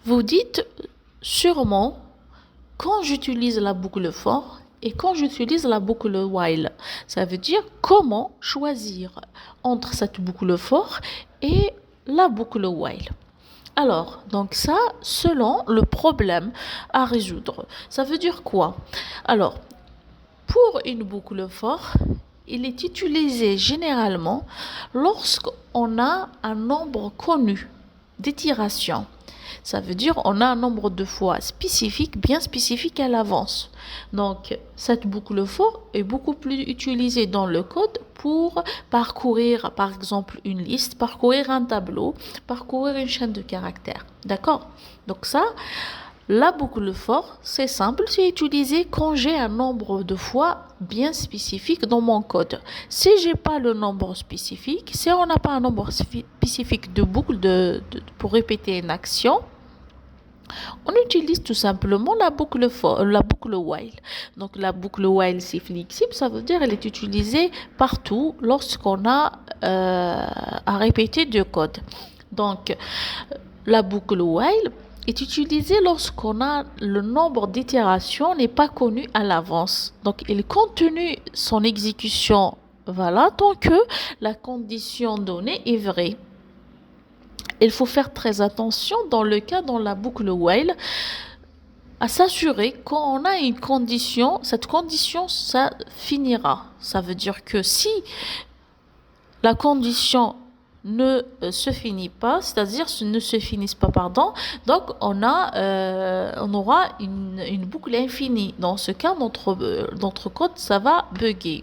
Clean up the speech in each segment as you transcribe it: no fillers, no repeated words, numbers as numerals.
Vous dites sûrement quand j'utilise la boucle for et quand j'utilise la boucle while. Ça veut dire comment choisir entre cette boucle for et la boucle while. Alors, donc ça, selon le problème à résoudre. Ça veut dire quoi? Alors, pour une boucle for, il est utilisé généralement lorsqu'on a un nombre connu d'itérations. Ça veut dire on a un nombre de fois spécifique, bien spécifique à l'avance. Donc, cette boucle for est beaucoup plus utilisée dans le code pour parcourir, par exemple, une liste, parcourir un tableau, parcourir une chaîne de caractères. D'accord? Donc ça, la boucle for, c'est simple, c'est utilisé quand j'ai un nombre de fois bien spécifique dans mon code. Si j'ai pas le nombre spécifique, si on n'a pas un nombre spécifique de boucle pour répéter une action, on utilise tout simplement la boucle for, la boucle while. Donc la boucle while c'est flexible, ça veut dire elle est utilisée partout lorsqu'on a à répéter du code. Donc la boucle while est utilisée lorsqu'on a le nombre d'itérations n'est pas connu à l'avance. Donc il continue son exécution voilà tant que la condition donnée est vraie. Il faut faire très attention dans le cas dans la boucle while à s'assurer quand on a une condition, cette condition ça finira. Ça veut dire que si la condition ne se finit pas, c'est-à-dire ne se finissent pas, pardon, donc on aura une boucle infinie. Dans ce cas, notre code, ça va bugger.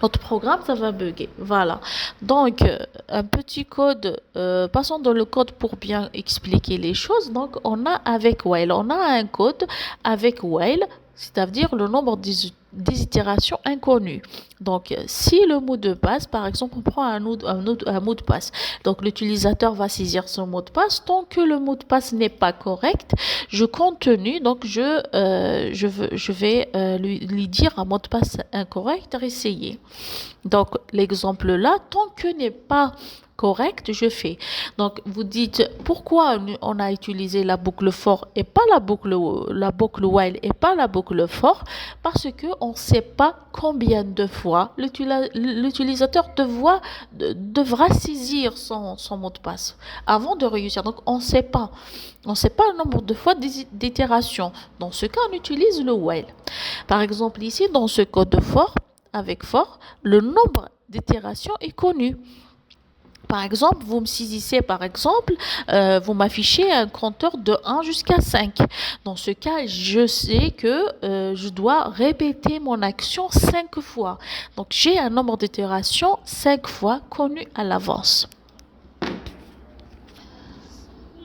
Notre programme, ça va bugger. Voilà. Donc, un petit code, passons dans le code pour bien expliquer les choses. Donc, on a avec while, on a un code avec while, c'est-à-dire le nombre des itérations inconnues. Donc, si le mot de passe, par exemple, on prend un mot de passe. Donc, l'utilisateur va saisir son mot de passe. Tant que le mot de passe n'est pas correct, je continue. Donc, je vais lui dire un mot de passe incorrect, réessayer. Donc, l'exemple là, tant que n'est pas correct, je fais. Donc, vous dites pourquoi on a utilisé la boucle for et pas la boucle while et pas la boucle for? Parce que on ne sait pas combien de fois l'utilisateur devra saisir son mot de passe avant de réussir. Donc, on ne sait pas. On ne sait pas le nombre de fois d'itération. Dans ce cas, on utilise le while. Par exemple, ici, dans ce code de for, avec for, le nombre d'itérations est connu. Par exemple, vous me saisissez, par exemple, vous m'affichez un compteur de 1 jusqu'à 5. Dans ce cas, je sais que je dois répéter mon action 5 fois. Donc, j'ai un nombre d'itérations 5 fois connu à l'avance.